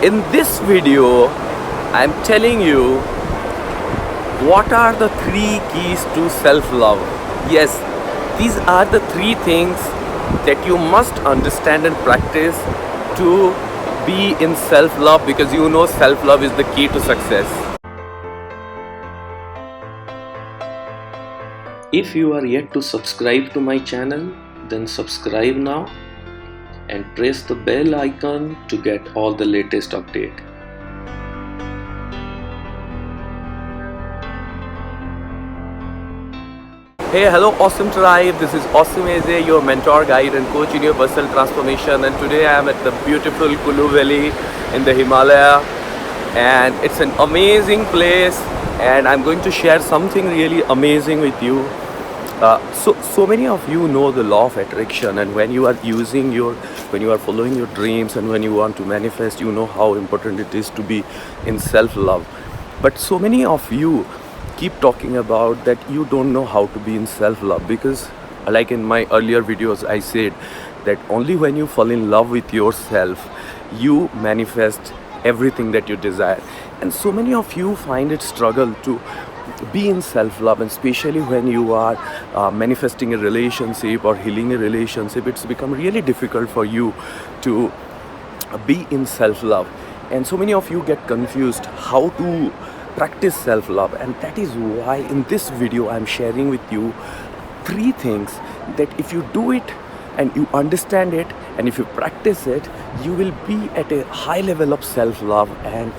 In this video, I'm telling you what are the 3 keys to self-love. Yes, these are the 3 things that you must understand and practice to be in self-love, because you know self-love is the key to success. If you are yet to subscribe to my channel, then subscribe now and press the bell icon to get all the latest update. Hey, hello awesome tribe, this is Awesome Eze, your mentor, guide and coach in your personal transformation, and today I am at the beautiful Kulu Valley in the Himalaya, and it's an amazing place, and I'm going to share something really amazing with you. So many of you know the law of attraction, and when you are following your dreams and when you want to manifest, you know how important it is to be in self-love. But so many of you keep talking about that you don't know how to be in self-love, because like in my earlier videos I said that only when you fall in love with yourself you manifest everything that you desire. And so many of you find it struggle to be in self-love, and especially when you are manifesting a relationship or healing a relationship, it's become really difficult for you to be in self-love. And so many of you get confused how to practice self-love, and that is why in this video I'm sharing with you 3 things that if you do it and you understand it and if you practice it, you will be at a high level of self-love, and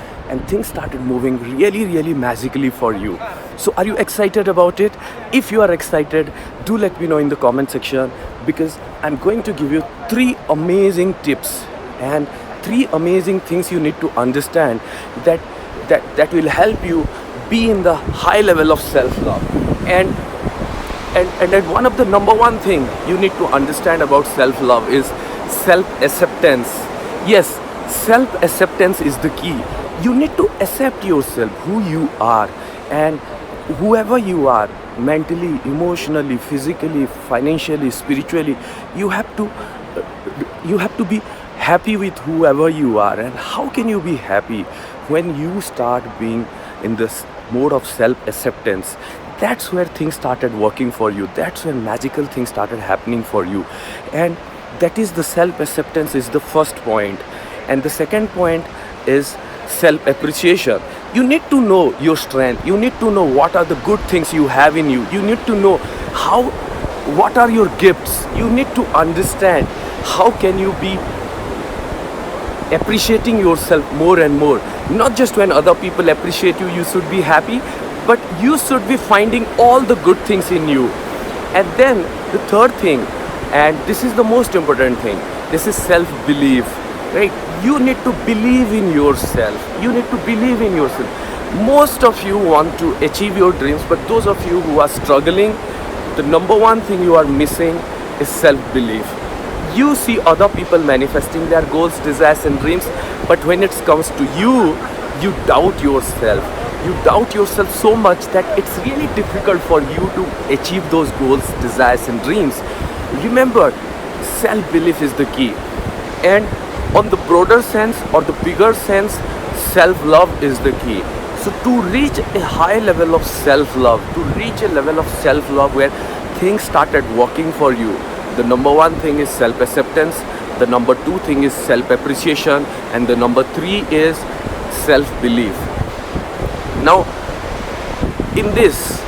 things started moving really magically for you. So are you excited about it? If you are excited, do let me know in the comment section, because I'm going to give you 3 amazing tips and 3 amazing things you need to understand that will help you be in the high level of self-love. And one of the number 1 thing you need to understand about self-love is self-acceptance. Yes, self-acceptance is the key. You need to accept yourself, who you are, and whoever you are, mentally, emotionally, physically, financially, spiritually. You have to be happy with whoever you are. And how can you be happy? When you start being in this mode of self-acceptance, that's where things started working for you. That's where magical things started happening for you. And that is the self-acceptance is the first point. And the second point is self-appreciation. You need to know your strength. You need to know what are the good things you have in you. You need to know what are your gifts. You need to understand how can you be appreciating yourself more and more. Not just when other people appreciate you, you should be happy, but you should be finding all the good things in you. And then the third thing, and this is the most important thing, this is self-belief, right? You need to believe in yourself. You need to believe in yourself. Most of you want to achieve your dreams, but those of you who are struggling, the number 1 thing you are missing is self-belief. You see other people manifesting their goals, desires and dreams, but when it comes to you, you doubt yourself. You doubt yourself so much that it's really difficult for you to achieve those goals, desires and dreams. Remember, self-belief is the key. And on the broader sense or the bigger sense, self-love is the key. So to reach a high level of self-love, where things started working for you, the number 1 thing is self-acceptance, the number 2 thing is self-appreciation, and the number 3 is self-belief. Now, in this,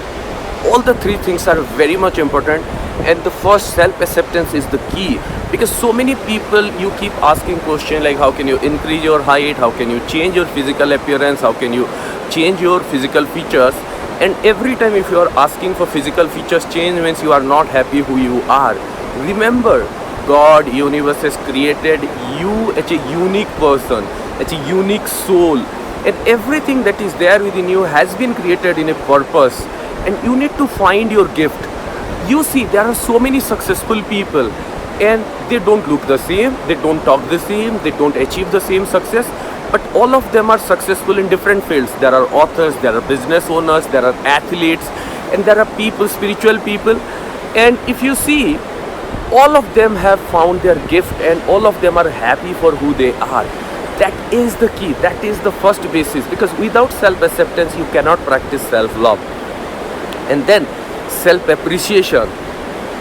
all the 3 things are very much important, and the first, self-acceptance, is the key, because so many people, you keep asking questions like how can you increase your height, how can you change your physical appearance, how can you change your physical features, and every time if you are asking for physical features change means you are not happy who you are. Remember, God, universe has created you as a unique person, as a unique soul, and everything that is there within you has been created in a purpose, and you need to find your gift. You see, there are so many successful people, and they don't look the same, they don't talk the same, they don't achieve the same success, but all of them are successful in different fields. There are authors, there are business owners, there are athletes, and there are people, spiritual people. And if you see, all of them have found their gift and all of them are happy for who they are. That is the key. That is the first basis, because without self-acceptance you cannot practice self-love. And then self-appreciation.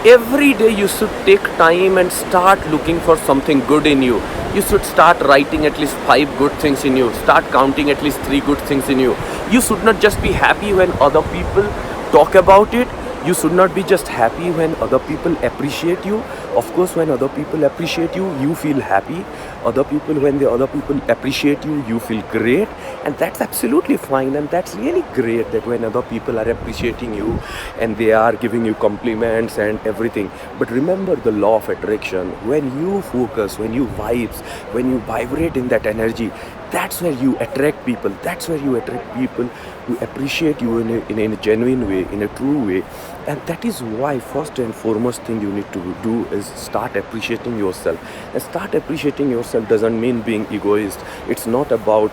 Every day you should take time and start looking for something good in you. You should start writing at least 5 good things in you. Start counting at least 3 good things in you. You should not just be happy when other people talk about it. You should not be just happy when other people appreciate you. Of course, when other people appreciate you, you feel happy. When the other people appreciate you, you feel great. And that's absolutely fine. And that's really great that when other people are appreciating you and they are giving you compliments and everything. But remember the law of attraction. When you focus, when you vibes, when you vibrate in that energy, that's where you attract people. That's where you attract people who appreciate you in a genuine way, in a true way. And that is why first and foremost thing you need to do is start appreciating yourself. And start appreciating yourself doesn't mean being egoist. It's not about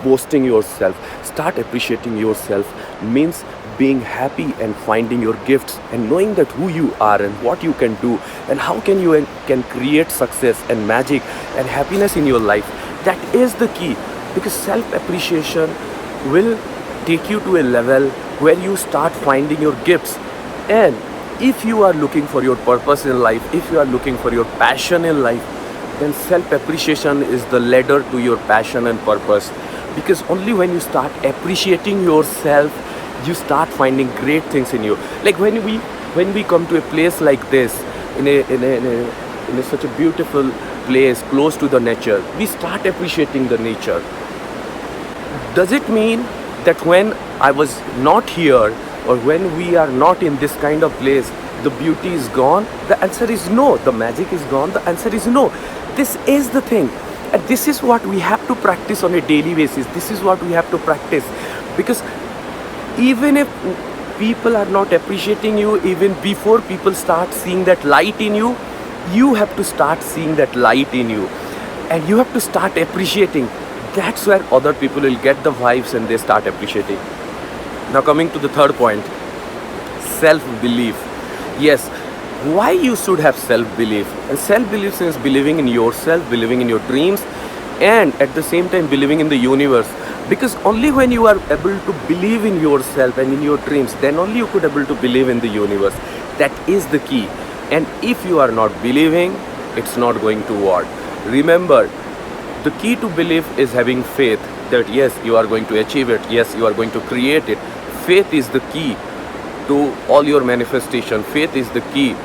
boasting yourself. Start appreciating yourself means being happy and finding your gifts and knowing that who you are and what you can do and how can create success and magic and happiness in your life. That is the key, because self-appreciation will take you to a level where you start finding your gifts. And if you are looking for your purpose in life, if you are looking for your passion in life, then self-appreciation is the ladder to your passion and purpose. Because only when you start appreciating yourself, you start finding great things in you. Like when we come to a place like this, in such a beautiful place close to the nature, we start appreciating the nature. Does it mean that when I was not here or when we are not in this kind of place, the beauty is gone? The answer is no. The magic is gone? The answer is no. This is the thing. And this is what we have to practice on a daily basis. This is what we have to practice. Because even if people are not appreciating you, even before people start seeing that light in you, you have to start seeing that light in you. And you have to start appreciating. That's where other people will get the vibes and they start appreciating. Now coming to the third point, self-belief. Yes, why you should have self-belief? And self-belief is believing in yourself, believing in your dreams, and at the same time believing in the universe. Because only when you are able to believe in yourself and in your dreams, then only you could able to believe in the universe. That is the key. And if you are not believing, it's not going to work. Remember, the key to belief is having faith that yes, you are going to achieve it. Yes, you are going to create it. Faith is the key to all your manifestation. Faith is the key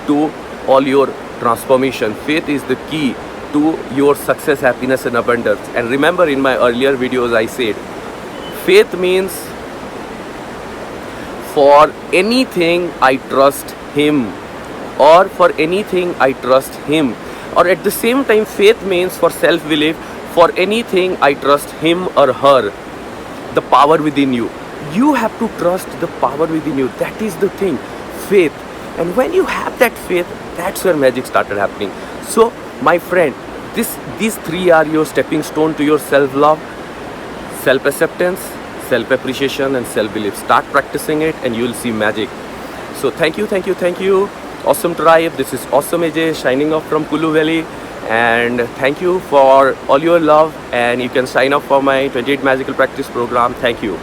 to all your transformation. Faith is the key to your success, happiness and abundance. And remember, in my earlier videos I said, faith means for anything I trust Him, or for anything I trust Him. Or at the same time, faith means for self-belief, for anything I trust him or her. The power within you. You have to trust the power within you. That is the thing. Faith. And when you have that faith, that's where magic started happening. So, my friend, these three are your stepping stone to your self-love, self-acceptance, self-appreciation and self-belief. Start practicing it and you'll see magic. So thank you. Awesome Tribe. This is Awesome AJ signing off from Kulu Valley. And thank you for all your love. And you can sign up for my 28 Magical Practice program. Thank you.